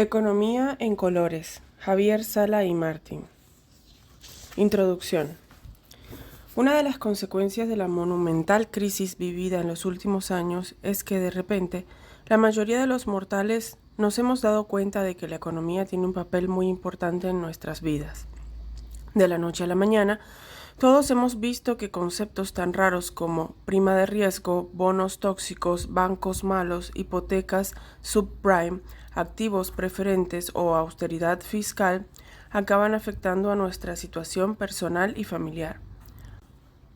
Economía en colores. Javier Sala y Martín. Introducción. Una de las consecuencias de la monumental crisis vivida en los últimos años es que de repente la mayoría de los mortales nos hemos dado cuenta de que la economía tiene un papel muy importante en nuestras vidas. De la noche a la mañana, todos hemos visto que conceptos tan raros como prima de riesgo, bonos tóxicos, bancos malos, hipotecas subprime, activos preferentes o austeridad fiscal acaban afectando a nuestra situación personal y familiar.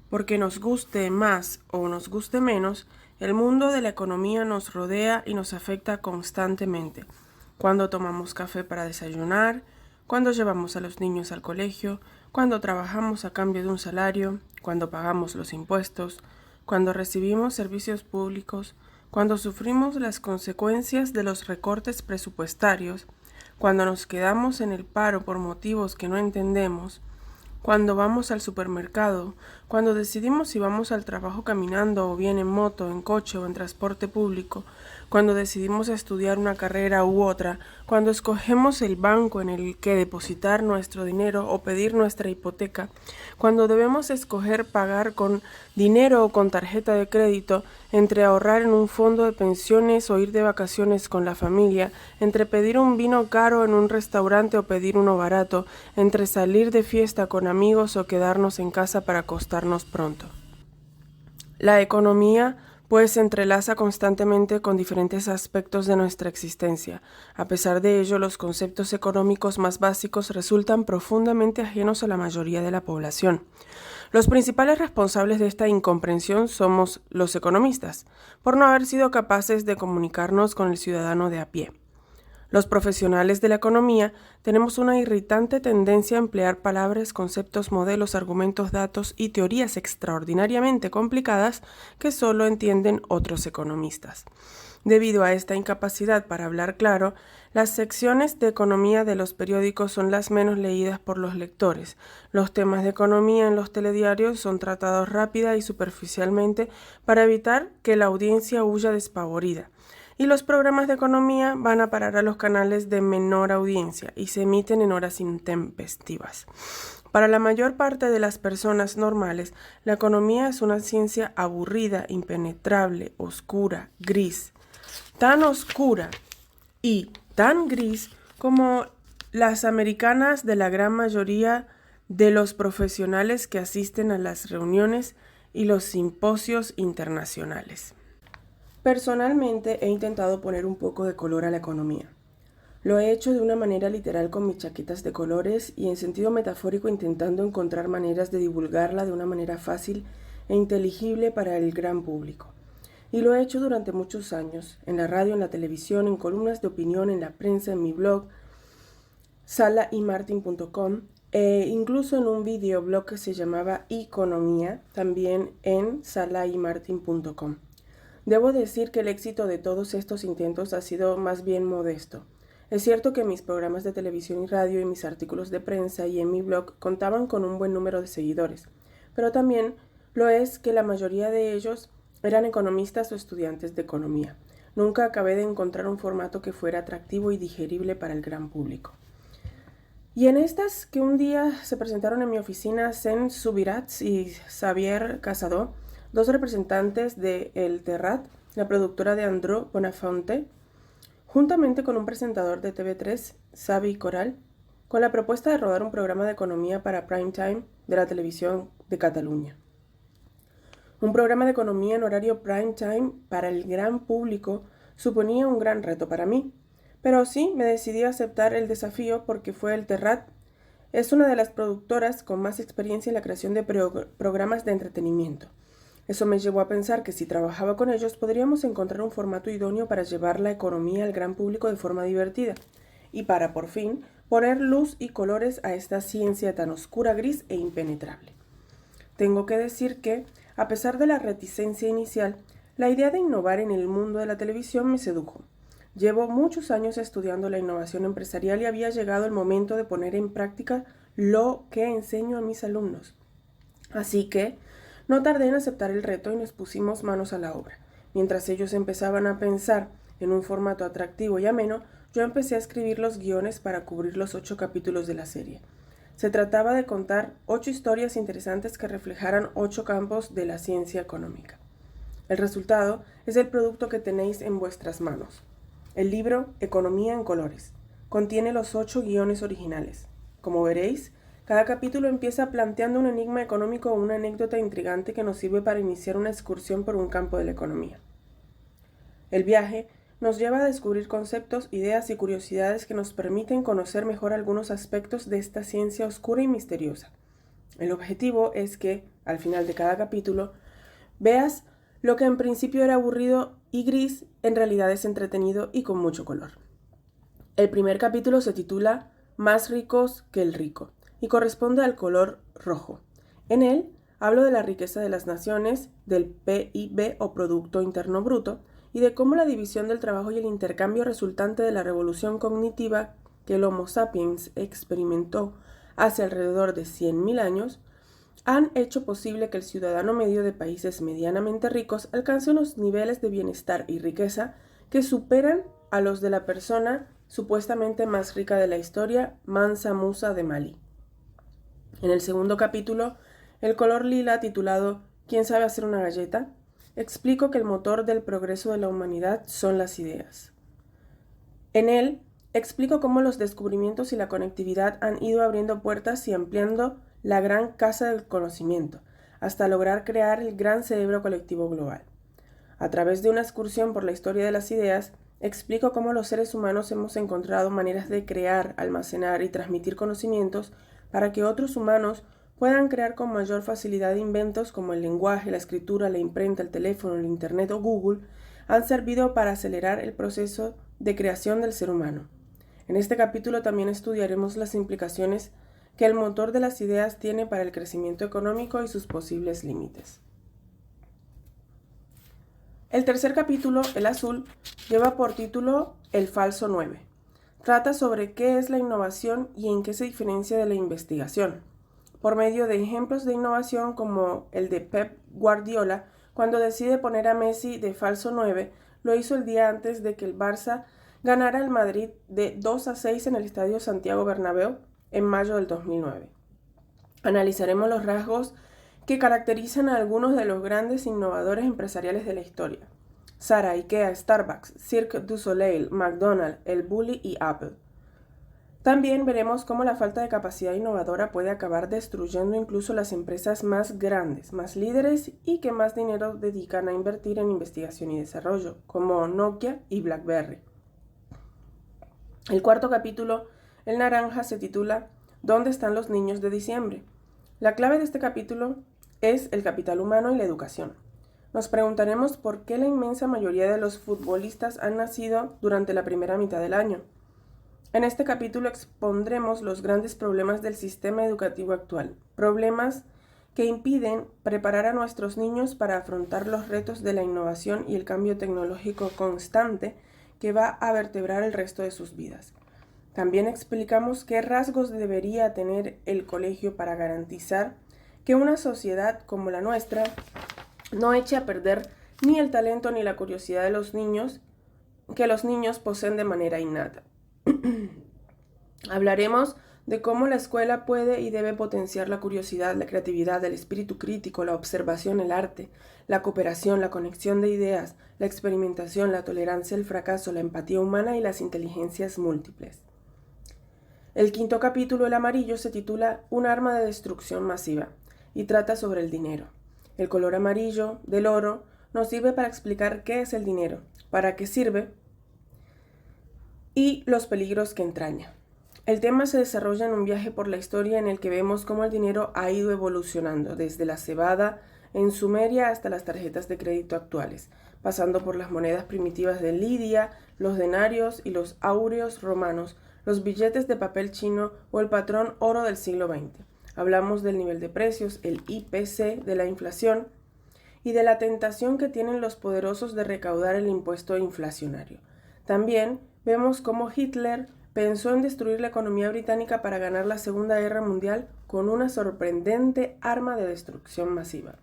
Porque nos guste más o nos guste menos, el mundo de la economía nos rodea y nos afecta constantemente. Cuando tomamos café para desayunar, cuando llevamos a los niños al colegio, cuando trabajamos a cambio de un salario, cuando pagamos los impuestos, cuando recibimos servicios públicos, cuando sufrimos las consecuencias de los recortes presupuestarios, cuando nos quedamos en el paro por motivos que no entendemos, cuando vamos al supermercado, cuando decidimos si vamos al trabajo caminando o bien en moto, en coche o en transporte público, cuando decidimos estudiar una carrera u otra, cuando escogemos el banco en el que depositar nuestro dinero o pedir nuestra hipoteca, cuando debemos escoger pagar con dinero o con tarjeta de crédito, entre ahorrar en un fondo de pensiones o ir de vacaciones con la familia, entre pedir un vino caro en un restaurante o pedir uno barato, entre salir de fiesta con amigos o quedarnos en casa para acostarnos pronto. La economía pues se entrelaza constantemente con diferentes aspectos de nuestra existencia. A pesar de ello, los conceptos económicos más básicos resultan profundamente ajenos a la mayoría de la población. Los principales responsables de esta incomprensión somos los economistas, por no haber sido capaces de comunicarnos con el ciudadano de a pie. Los profesionales de la economía tenemos una irritante tendencia a emplear palabras, conceptos, modelos, argumentos, datos y teorías extraordinariamente complicadas que solo entienden otros economistas. Debido a esta incapacidad para hablar claro, las secciones de economía de los periódicos son las menos leídas por los lectores. Los temas de economía en los telediarios son tratados rápida y superficialmente para evitar que la audiencia huya despavorida. Y los programas de economía van a parar a los canales de menor audiencia y se emiten en horas intempestivas. Para la mayor parte de las personas normales, la economía es una ciencia aburrida, impenetrable, oscura, gris. Tan oscura y tan gris como las americanas de la gran mayoría de los profesionales que asisten a las reuniones y los simposios internacionales. Personalmente he intentado poner un poco de color a la economía. Lo he hecho de una manera literal con mis chaquetas de colores y en sentido metafórico intentando encontrar maneras de divulgarla de una manera fácil e inteligible para el gran público. Y lo he hecho durante muchos años, en la radio, en la televisión, en columnas de opinión, en la prensa, en mi blog, salaymartin.com, e incluso en un videoblog que se llamaba Economía, también en salaymartin.com. Debo decir que el éxito de todos estos intentos ha sido más bien modesto. Es cierto que mis programas de televisión y radio y mis artículos de prensa y en mi blog contaban con un buen número de seguidores, pero también lo es que la mayoría de ellos eran economistas o estudiantes de economía. Nunca acabé de encontrar un formato que fuera atractivo y digerible para el gran público. Y en estas que un día se presentaron en mi oficina Zen Subirats y Xavier Casado, dos representantes de El Terrat, la productora de Andrew Bonafonte, juntamente con un presentador de TV3, Xavi Coral, con la propuesta de rodar un programa de economía para prime time de la televisión de Cataluña. Un programa de economía en horario prime time para el gran público suponía un gran reto para mí, pero sí me decidí a aceptar el desafío porque fue El Terrat. Es una de las productoras con más experiencia en la creación de programas de entretenimiento. Eso me llevó a pensar que si trabajaba con ellos podríamos encontrar un formato idóneo para llevar la economía al gran público de forma divertida y para, por fin, poner luz y colores a esta ciencia tan oscura, gris e impenetrable. Tengo que decir que, a pesar de la reticencia inicial, la idea de innovar en el mundo de la televisión me sedujo. Llevo muchos años estudiando la innovación empresarial y había llegado el momento de poner en práctica lo que enseño a mis alumnos. Así que no tardé en aceptar el reto y nos pusimos manos a la obra. Mientras ellos empezaban a pensar en un formato atractivo y ameno, yo empecé a escribir los guiones para cubrir los 8 capítulos de la serie. Se trataba de contar 8 historias interesantes que reflejaran 8 campos de la ciencia económica. El resultado es el producto que tenéis en vuestras manos. El libro Economía en Colores contiene los 8 guiones originales. Como veréis, cada capítulo empieza planteando un enigma económico o una anécdota intrigante que nos sirve para iniciar una excursión por un campo de la economía. El viaje nos lleva a descubrir conceptos, ideas y curiosidades que nos permiten conocer mejor algunos aspectos de esta ciencia oscura y misteriosa. El objetivo es que, al final de cada capítulo, veas lo que en principio era aburrido y gris, en realidad es entretenido y con mucho color. El primer capítulo se titula Más ricos que el rico y corresponde al color rojo. En él hablo de la riqueza de las naciones, del PIB o Producto Interno Bruto, y de cómo la división del trabajo y el intercambio resultante de la revolución cognitiva que el Homo sapiens experimentó hace alrededor de 100.000 años han hecho posible que el ciudadano medio de países medianamente ricos alcance unos niveles de bienestar y riqueza que superan a los de la persona supuestamente más rica de la historia, Mansa Musa de Mali. En el segundo capítulo, el color lila, titulado ¿Quién sabe hacer una galleta?, explico que el motor del progreso de la humanidad son las ideas. En él, explico cómo los descubrimientos y la conectividad han ido abriendo puertas y ampliando la gran casa del conocimiento, hasta lograr crear el gran cerebro colectivo global. A través de una excursión por la historia de las ideas, explico cómo los seres humanos hemos encontrado maneras de crear, almacenar y transmitir conocimientos para que otros humanos puedan crear con mayor facilidad inventos como el lenguaje, la escritura, la imprenta, el teléfono, el internet o Google, han servido para acelerar el proceso de creación del ser humano. En este capítulo también estudiaremos las implicaciones que el motor de las ideas tiene para el crecimiento económico y sus posibles límites. El tercer capítulo, el azul, lleva por título El falso 9. Trata sobre qué es la innovación y en qué se diferencia de la investigación, por medio de ejemplos de innovación como el de Pep Guardiola, cuando decide poner a Messi de falso 9, lo hizo el día antes de que el Barça ganara al Madrid de 2-6 en el Estadio Santiago Bernabéu en mayo del 2009. Analizaremos los rasgos que caracterizan a algunos de los grandes innovadores empresariales de la historia: Zara, IKEA, Starbucks, Cirque du Soleil, McDonald's, el Bulli y Apple. También veremos cómo la falta de capacidad innovadora puede acabar destruyendo incluso las empresas más grandes, más líderes y que más dinero dedican a invertir en investigación y desarrollo, como Nokia y BlackBerry. El cuarto capítulo, el naranja, se titula ¿Dónde están los niños de diciembre? La clave de este capítulo es el capital humano y la educación. Nos preguntaremos por qué la inmensa mayoría de los futbolistas han nacido durante la primera mitad del año. En este capítulo expondremos los grandes problemas del sistema educativo actual, problemas que impiden preparar a nuestros niños para afrontar los retos de la innovación y el cambio tecnológico constante que va a vertebrar el resto de sus vidas. También explicamos qué rasgos debería tener el colegio para garantizar que una sociedad como la nuestra no eche a perder ni el talento ni la curiosidad de los niños que los niños poseen de manera innata. Hablaremos de cómo la escuela puede y debe potenciar la curiosidad, la creatividad, el espíritu crítico, la observación, el arte, la cooperación, la conexión de ideas, la experimentación, la tolerancia al fracaso, la empatía humana y las inteligencias múltiples. El quinto capítulo, el amarillo, se titula Un arma de destrucción masiva y trata sobre el dinero. El color amarillo del oro nos sirve para explicar qué es el dinero, para qué sirve y los peligros que entraña. El tema se desarrolla en un viaje por la historia en el que vemos cómo el dinero ha ido evolucionando, desde la cebada en Sumeria hasta las tarjetas de crédito actuales, pasando por las monedas primitivas de Lidia, los denarios y los áureos romanos, los billetes de papel chino o el patrón oro del siglo XX. Hablamos del nivel de precios, el IPC, de la inflación y de la tentación que tienen los poderosos de recaudar el impuesto inflacionario. También vemos cómo Hitler pensó en destruir la economía británica para ganar la Segunda Guerra Mundial con una sorprendente arma de destrucción masiva.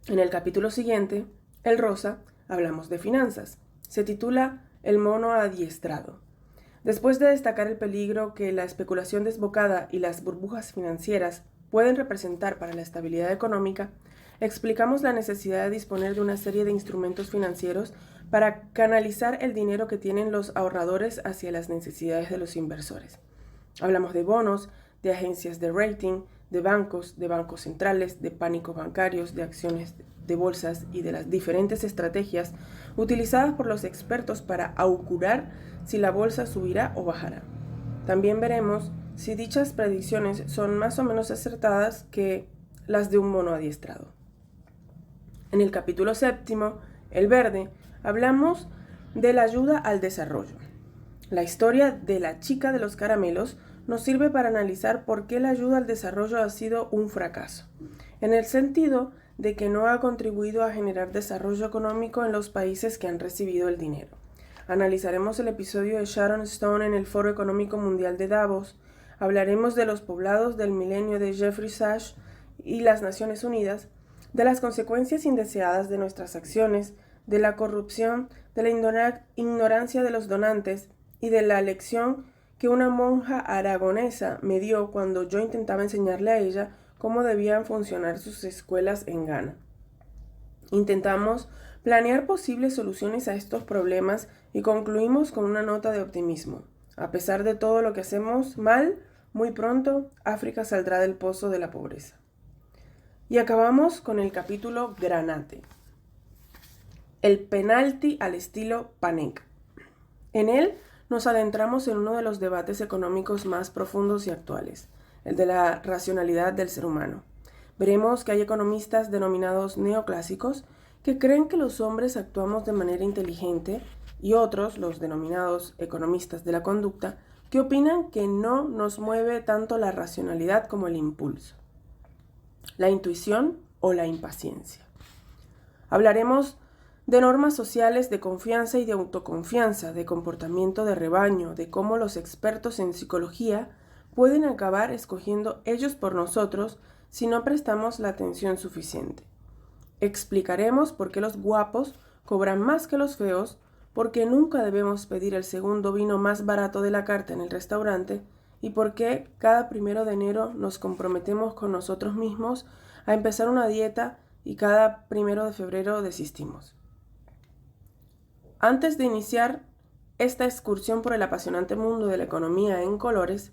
En el capítulo siguiente, el rosa, hablamos de finanzas. Se titula el mono adiestrado. Después de destacar el peligro que la especulación desbocada y las burbujas financieras pueden representar para la estabilidad económica, explicamos la necesidad de disponer de una serie de instrumentos financieros para canalizar el dinero que tienen los ahorradores hacia las necesidades de los inversores. Hablamos de bonos, de agencias de rating, de bancos centrales, de pánicos bancarios, de acciones de bolsas y de las diferentes estrategias utilizadas por los expertos para augurar si la bolsa subirá o bajará. También veremos si dichas predicciones son más o menos acertadas que las de un mono adiestrado. En el capítulo 7, el verde, hablamos de la ayuda al desarrollo. La historia de la chica de los caramelos nos sirve para analizar por qué la ayuda al desarrollo ha sido un fracaso, en el sentido de que no ha contribuido a generar desarrollo económico en los países que han recibido el dinero. Analizaremos el episodio de Sharon Stone en el Foro Económico Mundial de Davos, hablaremos de los poblados del milenio de Jeffrey Sachs y las Naciones Unidas, de las consecuencias indeseadas de nuestras acciones, de la corrupción, de la ignorancia de los donantes y de la lección que una monja aragonesa me dio cuando yo intentaba enseñarle a ella cómo debían funcionar sus escuelas en Ghana. Intentamos planear posibles soluciones a estos problemas y concluimos con una nota de optimismo. A pesar de todo lo que hacemos mal, muy pronto África saldrá del pozo de la pobreza. Y acabamos con el capítulo Granate. El penalti al estilo Panenka. En él nos adentramos en uno de los debates económicos más profundos y actuales, el de la racionalidad del ser humano. Veremos que hay economistas denominados neoclásicos que creen que los hombres actuamos de manera inteligente y otros, los denominados economistas de la conducta, que opinan que no nos mueve tanto la racionalidad como el impulso, la intuición o la impaciencia. Hablaremos de normas sociales de confianza y de autoconfianza, de comportamiento de rebaño, de cómo los expertos en psicología pueden acabar escogiendo ellos por nosotros si no prestamos la atención suficiente. Explicaremos por qué los guapos cobran más que los feos, por qué nunca debemos pedir el segundo vino más barato de la carta en el restaurante y por qué cada 1 de enero nos comprometemos con nosotros mismos a empezar una dieta y cada 1 de febrero desistimos. Antes de iniciar esta excursión por el apasionante mundo de la economía en colores,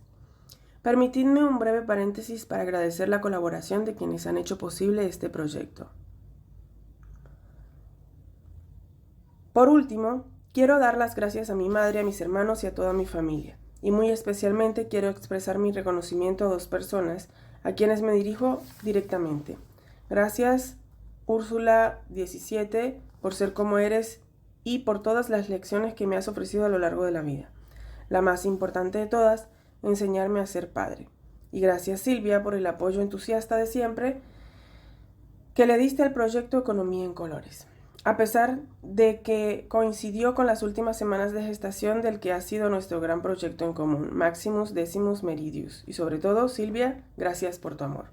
permitidme un breve paréntesis para agradecer la colaboración de quienes han hecho posible este proyecto. Por último, quiero dar las gracias a mi madre, a mis hermanos y a toda mi familia. Y muy especialmente quiero expresar mi reconocimiento a 2 personas, a quienes me dirijo directamente. Gracias, Úrsula 17, por ser como eres y por todas las lecciones que me has ofrecido a lo largo de la vida. La más importante de todas, enseñarme a ser padre. Y gracias, Silvia, por el apoyo entusiasta de siempre que le diste al proyecto Economía en Colores, a pesar de que coincidió con las últimas semanas de gestación del que ha sido nuestro gran proyecto en común, Maximus Decimus Meridius. Y sobre todo, Silvia, gracias por tu amor.